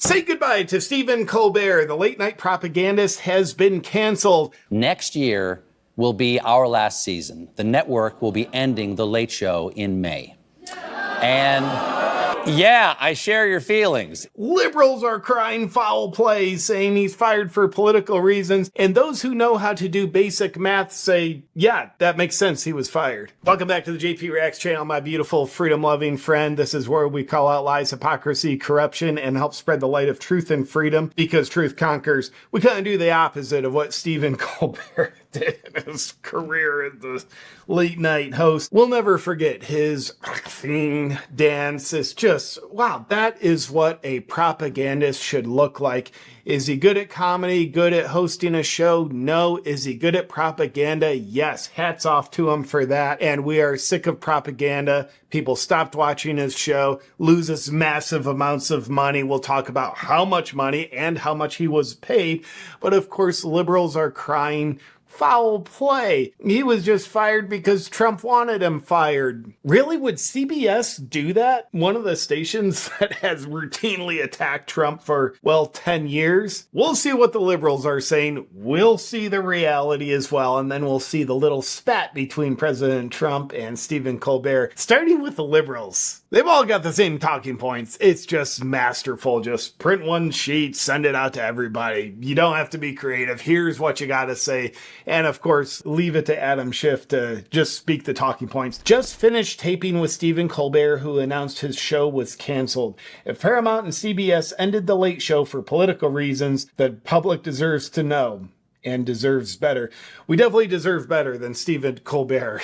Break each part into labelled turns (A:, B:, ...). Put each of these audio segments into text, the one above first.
A: Say goodbye to Stephen Colbert. The late night propagandist has been canceled.
B: Next year will be our last season. The network will be ending The Late Show in May. And yeah, I share your feelings.
A: Liberals are crying foul play, saying he's fired for political reasons. And those who know how to do basic math say, yeah, that makes sense. He was fired. Welcome back to the JP Reacts channel, my beautiful freedom-loving friend. This is where we call out lies, hypocrisy, corruption, and help spread the light of truth and freedom because truth conquers. We kind of do the opposite of what Stephen Colbert did in his career as the late night host. We'll never forget his dance. It's just, wow, that is what a propagandist should look like. Is he good at comedy? Good at hosting a show? No. Is he good at propaganda? Yes. Hats off to him for that. And we are sick of propaganda. People stopped watching his show, loses massive amounts of money. We'll talk about how much money and how much he was paid. But of course, liberals are crying foul play. He was just fired because Trump wanted him fired. Really? Would CBS do that? One of the stations that has routinely attacked Trump for, well, 10 years? We'll see what the liberals are saying. We'll see the reality as well. And then we'll see the little spat between President Trump and Stephen Colbert. Starting with the liberals. They've all got the same talking points. It's just masterful. Just print one sheet, send it out to everybody. You don't have to be creative. Here's what you got to say. And of course, leave it to Adam Schiff to just speak the talking points. Just finished taping with Stephen Colbert, who announced his show was canceled. If Paramount and CBS ended The Late Show for political reasons, the public deserves to know and deserves better. We definitely deserve better than Stephen Colbert.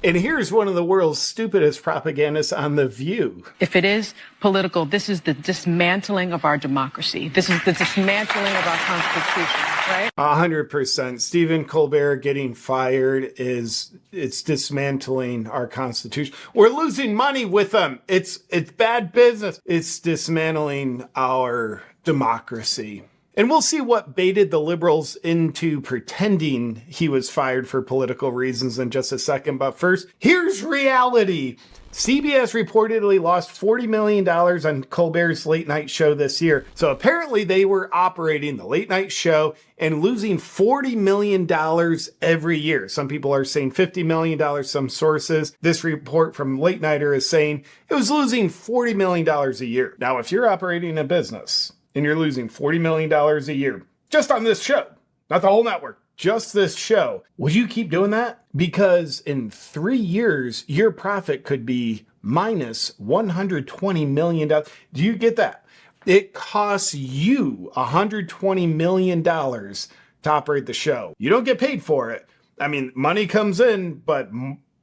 A: And here's one of the world's stupidest propagandists on The View.
C: If it is political, this is the dismantling of our democracy. This is the dismantling of our Constitution, right?
A: 100%. Stephen Colbert getting fired it's dismantling our Constitution. We're losing money with them. It's bad business. It's dismantling our democracy. And we'll see what baited the liberals into pretending he was fired for political reasons in just a second. But first, here's reality. CBS reportedly lost $40 million on Colbert's late night show this year. So apparently they were operating the late night show and losing $40 million every year. Some people are saying $50 million, some sources. This report from Late Nighter is saying it was losing $40 million a year. Now, if you're operating a business and you're losing $40 million a year just on this show, not the whole network, just this show, would you keep doing that? Because in 3 years, your profit could be minus $120 million. Do you get that? It costs you $120 million to operate the show. You don't get paid for it. I mean, money comes in, but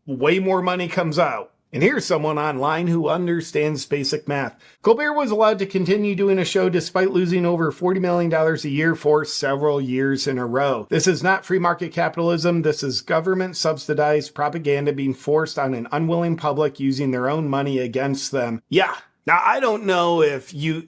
A: way more money comes out. And here's someone online who understands basic math. Colbert was allowed to continue doing a show despite losing over $40 million a year for several years in a row. This is not free market capitalism. This is government subsidized propaganda being forced on an unwilling public using their own money against them. Yeah. Now, I don't know if U.S.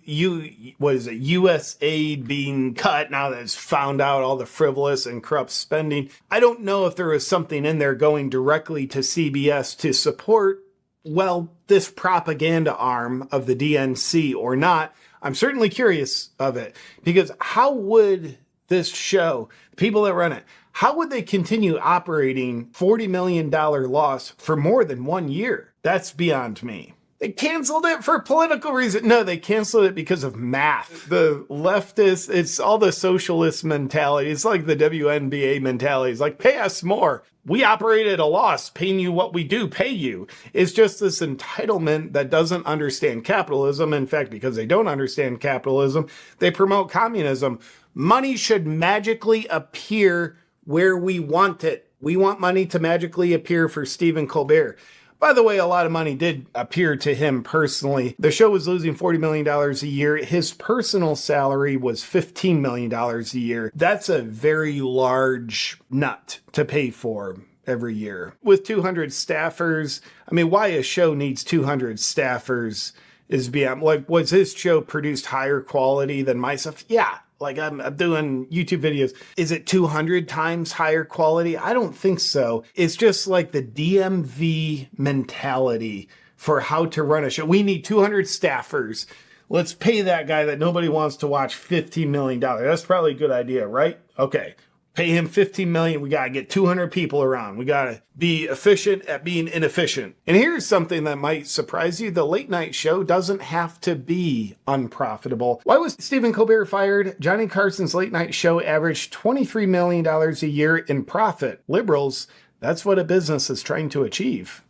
A: aid being cut now that it's found out all the frivolous and corrupt spending. I don't know if there was something in there going directly to CBS to support, well, this propaganda arm of the DNC or not. I'm certainly curious of it, because how would this show, the people that run it, how would they continue operating $40 million loss for more than 1 year? That's beyond me. They canceled it for political reasons. No, they canceled it because of math. The leftist, it's all the socialist mentality. It's like the WNBA mentality. It's like, pay us more. We operate at a loss. Paying you what we do, pay you. It's just this entitlement that doesn't understand capitalism. In fact, because they don't understand capitalism, they promote communism. Money should magically appear where we want it. We want money to magically appear for Stephen Colbert. By the way, a lot of money did appear to him personally. The show was losing $40 million a year. His personal salary was $15 million a year. That's a very large nut to pay for every year. With 200 staffers, I mean, why a show needs 200 staffers is beyond, like, was his show produced higher quality than my stuff? Yeah. Like I'm doing YouTube videos. Is it 200 times higher quality? I don't think so. It's just like the DMV mentality for how to run a show. We need 200 staffers. Let's pay that guy that nobody wants to watch $15 million. That's probably a good idea, right? Okay. Pay him $15 million. We got to get 200 people around. We got to be efficient at being inefficient. And here's something that might surprise you. The late night show doesn't have to be unprofitable. Why was Stephen Colbert fired? Johnny Carson's late night show averaged $23 million a year in profit. Liberals, that's what a business is trying to achieve.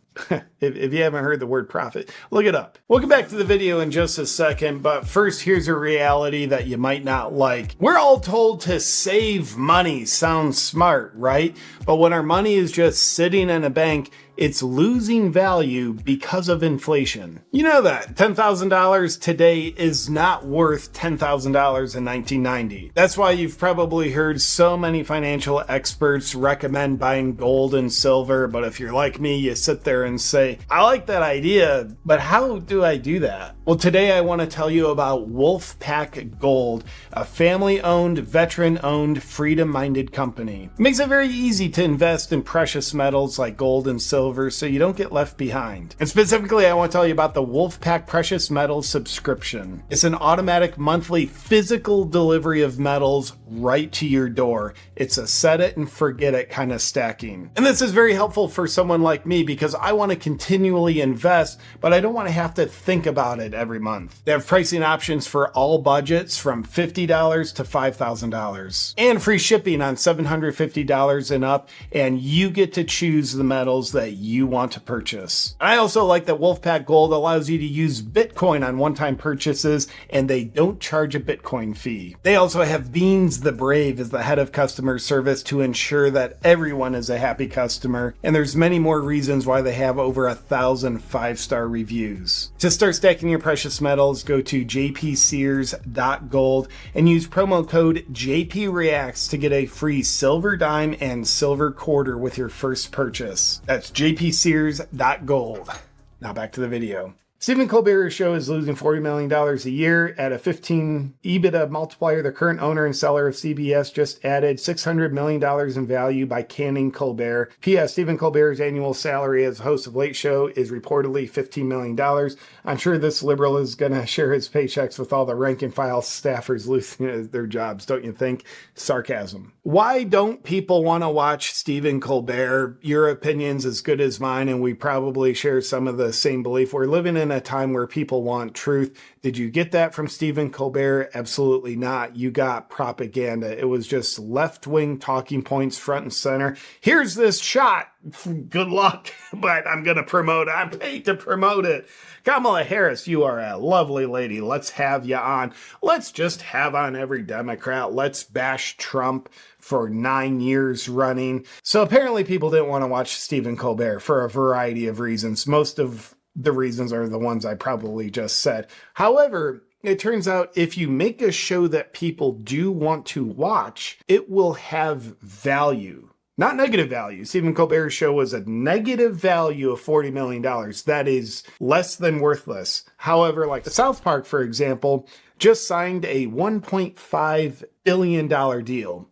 A: If you haven't heard the word profit, look it up. We'll get back to the video in just a second, but first, here's a reality that you might not like. We're all told to save money. Sounds smart, right? But when our money is just sitting in a bank, it's losing value because of inflation. You know that $10,000 today is not worth $10,000 in 1990. That's why you've probably heard so many financial experts recommend buying gold and silver. But if you're like me, you sit there and say, I like that idea, but how do I do that? Well, today I want to tell you about Wolfpack Gold, a family-owned, veteran-owned, freedom-minded company. It makes it very easy to invest in precious metals like gold and silver so you don't get left behind. And specifically, I want to tell you about the Wolfpack Precious Metals subscription. It's an automatic monthly physical delivery of metals right to your door. It's a set it and forget it kind of stacking. And this is very helpful for someone like me because I want to continually invest, but I don't want to have to think about it every month. They have pricing options for all budgets from $50 to $5,000 and free shipping on $750 and up. And you get to choose the metals that you want to purchase. I also like that Wolfpack Gold allows you to use Bitcoin on one-time purchases and they don't charge a Bitcoin fee. They also have Beans the Brave as the head of customer service to ensure that everyone is a happy customer. And there's many more reasons why they have over 1,000 5-star reviews. To start stacking your precious metals, go to jpsears.gold and use promo code JPReacts to get a free silver dime and silver quarter with your first purchase. That's jpsears.gold. Now back to the video. Stephen Colbert's show is losing $40 million a year at a 15 EBITDA multiplier. The current owner and seller of CBS just added $600 million in value by canning Colbert. P.S. Stephen Colbert's annual salary as host of Late Show is reportedly $15 million. I'm sure this liberal is going to share his paychecks with all the rank and file staffers losing their jobs, don't you think? Sarcasm. Why don't people want to watch Stephen Colbert? Your opinion's as good as mine, and we probably share some of the same belief. We're living in a time where people want truth. Did you get that from Stephen Colbert? Absolutely not. You got propaganda. It was just left-wing talking points front and center. Here's this shot. Good luck, but I'm going to promote it. I'm paid to promote it. Kamala Harris, you are a lovely lady. Let's have you on. Let's just have on every Democrat. Let's bash Trump for 9 years running. So apparently people didn't want to watch Stephen Colbert for a variety of reasons. Most of the reasons are the ones I probably just said. However, it turns out if you make a show that people do want to watch, it will have value. Not negative value. Stephen Colbert's show was a negative value of $40 million. That is less than worthless. However, like South Park, for example, just signed a $1.5 billion deal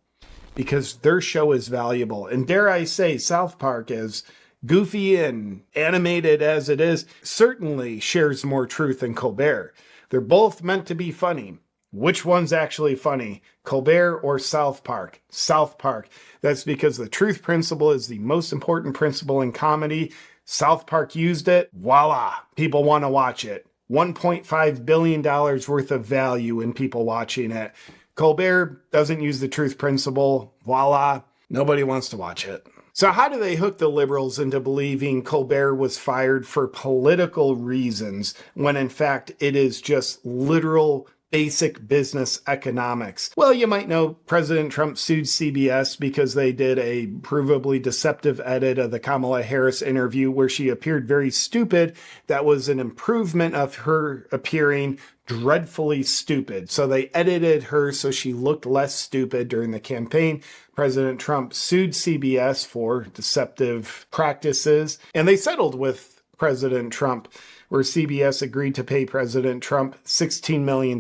A: because their show is valuable. And dare I say, South Park, as goofy and animated as it is, certainly shares more truth than Colbert. They're both meant to be funny. Which one's actually funny, Colbert or South Park? South Park. That's because the truth principle is the most important principle in comedy. South Park used it. Voila. People want to watch it. $1.5 billion worth of value in people watching it. Colbert doesn't use the truth principle. Voila. Nobody wants to watch it. So how do they hook the liberals into believing Colbert was fired for political reasons when in fact it is just literal basic business economics? Well, you might know President Trump sued CBS because they did a provably deceptive edit of the Kamala Harris interview where she appeared very stupid. That was an improvement of her appearing dreadfully stupid. So they edited her so she looked less stupid during the campaign. President Trump sued CBS for deceptive practices, and they settled with President Trump, where CBS agreed to pay President Trump $16 million.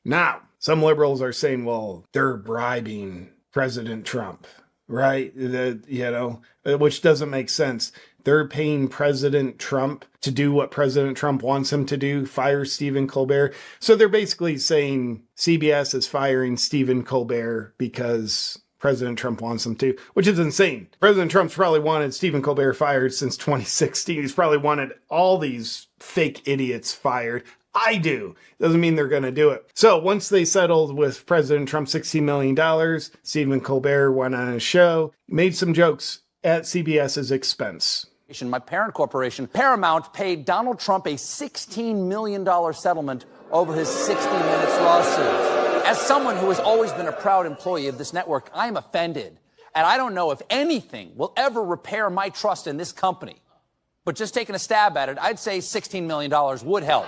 A: Now, some liberals are saying, well, they're bribing President Trump, right? Which doesn't make sense. they're paying President Trump to do what President Trump wants him to do, fire Stephen Colbert. So they're basically saying CBS is firing Stephen Colbert because President Trump wants them to, which is insane. President Trump's probably wanted Stephen Colbert fired since 2016. He's probably wanted all these fake idiots fired. I do. Doesn't mean they're going to do it. So once they settled with President Trump $16 million, Stephen Colbert went on a show, made some jokes at CBS's expense.
B: My parent corporation, Paramount, paid Donald Trump a $16 million settlement over his 60 Minutes lawsuit. As someone who has always been a proud employee of this network, I am offended. And I don't know if anything will ever repair my trust in this company. But just taking a stab at it, I'd say $16 million would help.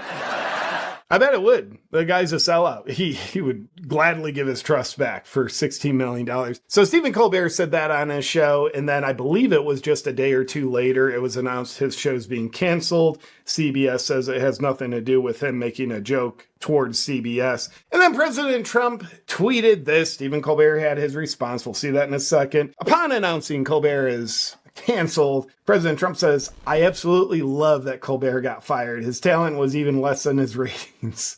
A: I bet it would. The guy's a sellout. He would gladly give his trust back for $16 million. So Stephen Colbert said that on his show, and then I believe it was just a day or two later, it was announced his show's being canceled. CBS says it has nothing to do with him making a joke towards CBS. And then President Trump tweeted this. Stephen Colbert had his response. We'll see that in a second. Upon announcing Colbert is canceled, President Trump says, "I absolutely love that Colbert got fired. His talent was even less than his ratings."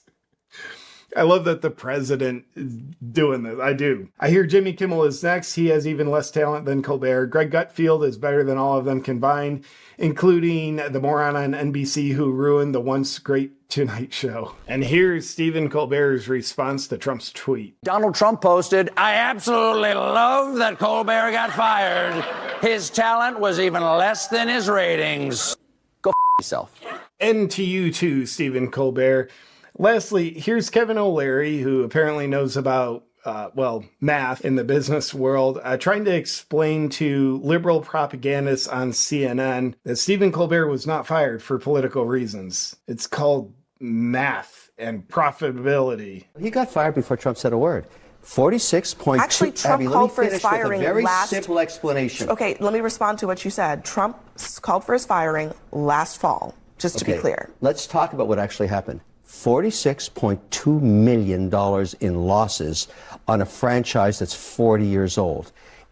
A: I love that the president is doing this. I do. I hear Jimmy Kimmel is next. He has even less talent than Colbert. Greg Gutfeld is better than all of them combined, including the moron on NBC who ruined the once great Tonight Show. And here's Stephen Colbert's response to Trump's tweet.
B: Donald Trump posted, "I absolutely love that Colbert got fired. His talent was even less than his ratings. Go yourself."
A: And to you too, Stephen Colbert. Lastly, here's Kevin O'Leary, who apparently knows about, math in the business world, trying to explain to liberal propagandists on CNN that Stephen Colbert was not fired for political reasons. It's called math and profitability.
D: He got fired before Trump said a word. 46.2.
E: Actually, Trump called for his firing
D: with a very
E: last.
D: simple explanation.
E: Okay, let me respond to what you said. Trump called for his firing last fall, just to be clear.
D: Let's talk about what actually happened. $46.2 million in losses on a franchise that's 40 years old.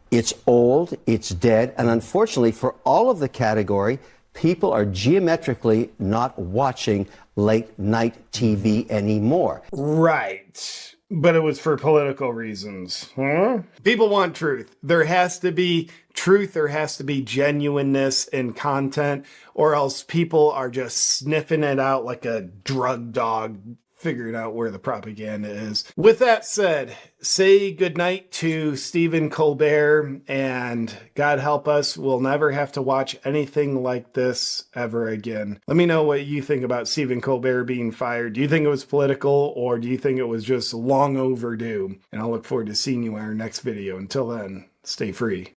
D: It's old, it's dead, and unfortunately for all of the category, people are geometrically not watching late night TV anymore.
A: Right. But it was for political reasons. Huh? People want truth. There has to be truth. There has to be genuineness in content, or else people are just sniffing it out like a drug dog, figuring out where the propaganda is. With that said, say goodnight to Stephen Colbert, and God help us, we'll never have to watch anything like this ever again. Let me know what you think about Stephen Colbert being fired. Do you think it was political, or do you think it was just long overdue? And I'll look forward to seeing you in our next video. Until then, stay free.